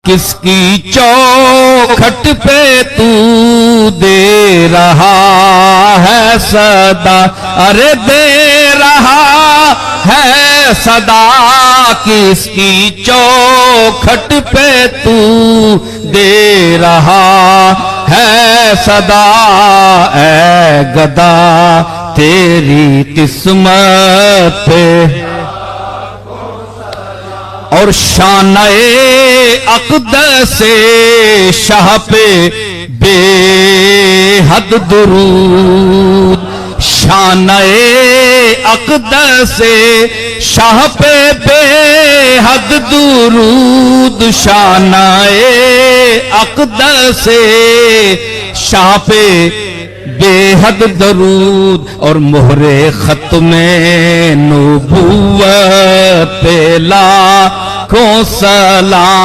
किसकी चौखट पे तू दे रहा है सदा, अरे दे रहा है सदा। किसकी चौखट पे तू दे रहा है सदा, ऐ गदा तेरी किस्मत पे और शान-ए अक़दस से शाह पे बेहद दुरूद। शान-ए अक़दस से शाह पे बेहद दुरूद। शान-ए अक़दस से शाह पे बेहद दरूद और मोहरे ख़त्मे नबुव्वत पे लाखों सलाम।